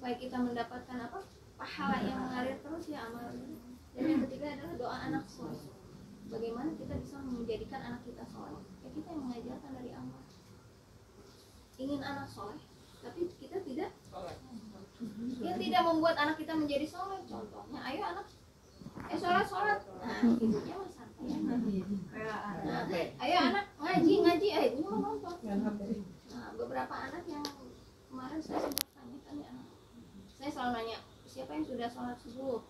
supaya kita mendapatkan apa, pahala yang mengalir terus ya amalnya. Dan yang ketiga adalah doa anak soleh. Bagaimana kita bisa menjadikan anak kita soleh? Ya kita yang mengajarkan dari awal. Ingin anak soleh, tapi kita tidak membuat anak kita menjadi soleh. Contohnya, ayo anak sholat. Nah, ibunya mah santai. Ayo anak ngaji, ibunya mah nonton. Nah, beberapa anak yang kemarin saya sempat tanyakan ya, saya selalu nanya, siapa yang sudah sholat subuh?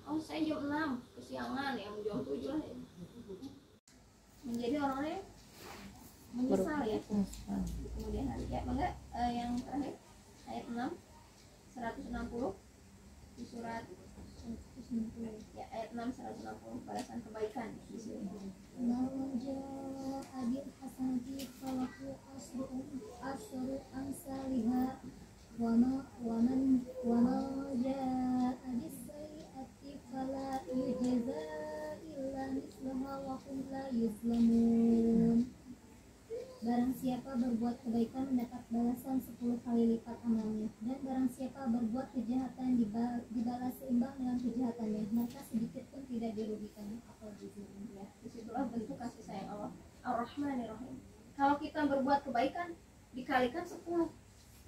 Oh, saya jam 6 kesiangan, yang jam 7 lah ya. Menjadi orang-orang yang menyesal ya kemudian hari. Ya, enggak, yang terakhir ayat 6 160 di surat ya, ayat 6 160, balasan kebaikan di sini. Adil hasanati falahu asru amsalihha wa man jaa bis sayyi'ati fala yujza illa mislaha wa hum la yuzlamun. Barang siapa berbuat kebaikan mendapat balasan 10 kali lipat amalnya, dan barang siapa berbuat kejahatan dibalas seimbang dengan kejahatannya, maka sedikit pun tidak dirugikannya atau dizalimi. Ya, disitulah bentuk kasih sayang Allah Ar-Rahmanir-Rahim. Kalau kita berbuat kebaikan dikalikan 10,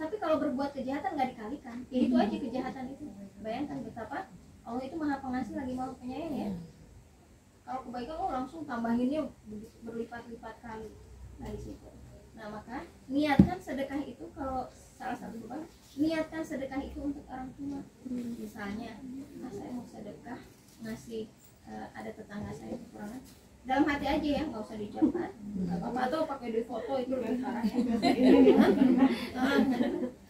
tapi kalau berbuat kejahatan nggak dikalikan, ya itu aja kejahatan itu. Bayangkan betapa Allah itu maha pengasih lagi maha penyayang ya. Kalau kebaikan langsung tambahinnya berlipat-lipat kali. Nah, di situ. Nah, maka niatkan sedekah itu, kalau salah satu lubang, niatkan sedekah itu untuk orang tua. Misalnya, saya mau sedekah ngasih ada tetangga saya kekurangan, dalam hati aja ya, nggak usah diucapkan, nggak apa-apa, atau pakai di foto itu lebih parah ya.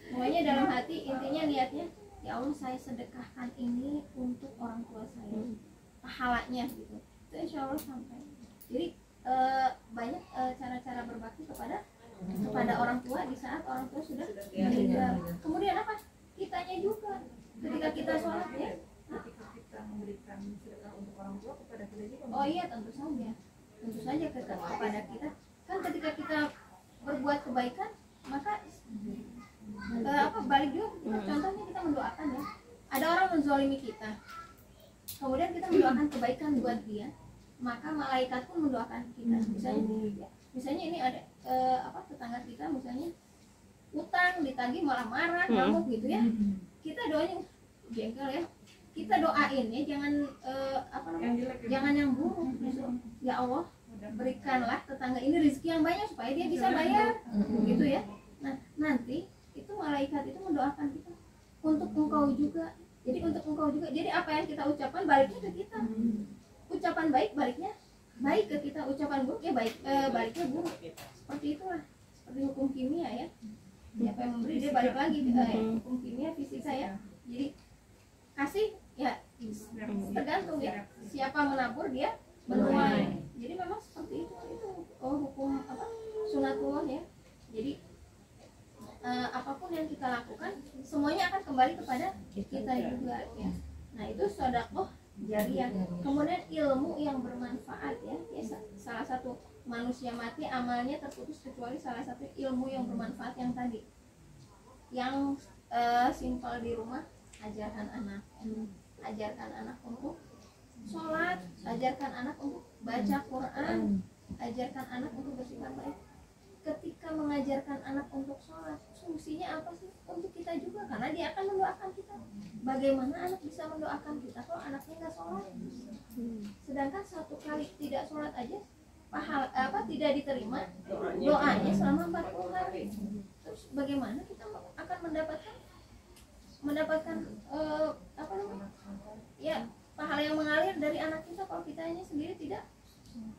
Pokoknya dalam hati, intinya niatnya, ya Allah saya sedekahkan ini untuk orang tua saya, pahalanya gitu. Itu insya Allah sampai. Jadi banyak cara-cara berbakti kepada orang tua di saat orang tua sudah meninggal. Kemudian apa? Kitanya juga ketika kita sholat ya, ketika kita memberikan sedekah untuk orang tua kepada kita juga. Oh iya, tentu saja kepada kita. Kan ketika kita berbuat kebaikan, maka balik juga. Contohnya kita mendoakan ya, ada orang menzalimi kita, kemudian kita mendoakan kebaikan buat dia, maka malaikat pun mendoakan kita. Misalnya ini ada tetangga kita misalnya utang ditagih malah marah, ngamuk gitu ya, kita doanya jengkel ya, kita doain ya, jangan jangan yang buruk, ya Allah berikanlah tetangga ini rezeki yang banyak supaya dia bisa bayar gitu ya. Nah, nanti itu malaikat itu mendoakan kita untuk engkau juga. Jadi untuk engkau juga, jadi apa yang kita ucapkan baliknya ke kita. Ucapan baik baliknya baik ke kita, ucapan buruk ya baliknya buruk. Seperti itulah, seperti hukum kimia ya. Siapa yang memberi dia balik lagi, hukum kimia fisika ya. Jadi kasih ya tergantung ya, siapa menabur dia menuai. Jadi memang seperti itu hukum sunatullah ya. Jadi apapun yang kita lakukan semuanya akan kembali kepada kita juga ya. Nah, itu sedekah jariyah. Kemudian ilmu yang bermanfaat ya. Salah satu manusia mati amalnya terputus kecuali salah satu ilmu yang bermanfaat yang tadi, yang simpel di rumah. Ajarkan anak untuk sholat, ajarkan anak untuk baca Quran, ajarkan anak untuk bersikap baik. Ketika mengajarkan anak untuk sholat, fungsinya apa sih? Untuk kita juga, karena dia akan mendoakan kita. Bagaimana anak bisa mendoakan kita kalau anaknya nggak sholat? Sedangkan satu kali tidak sholat aja tidak diterima doanya selama 40 hari. Terus bagaimana kita akan mendapatkan ya pahala yang mengalir dari anak kita kalau kita hanya sendiri tidak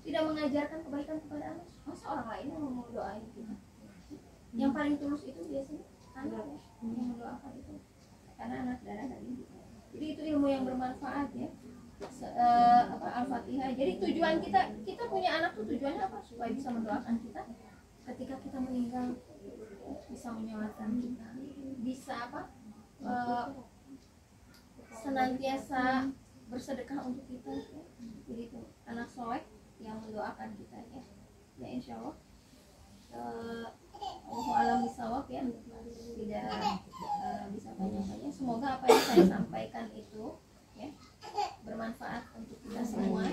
mengajarkan kebaikan kepada anak? Masa orang lain yang mau doain kita? Yang paling tulus itu biasanya anak ya, yang mendoakan itu, karena anak darah daging kita. Jadi itu ilmu yang bermanfaat ya. Al-Fatihah. Jadi tujuan kita punya anak tuh tujuannya apa? Supaya bisa mendoakan kita ketika kita meninggal, bisa menyolatkan kita, bisa senantiasa bersedekah untuk kita ya. Jadi itu anak soleh yang mendoakan kita ya. Ya insya Allah Allah alam bisawab ya, tidak bisa Semoga apa yang saya sampaikan itu ya bermanfaat untuk kita semua.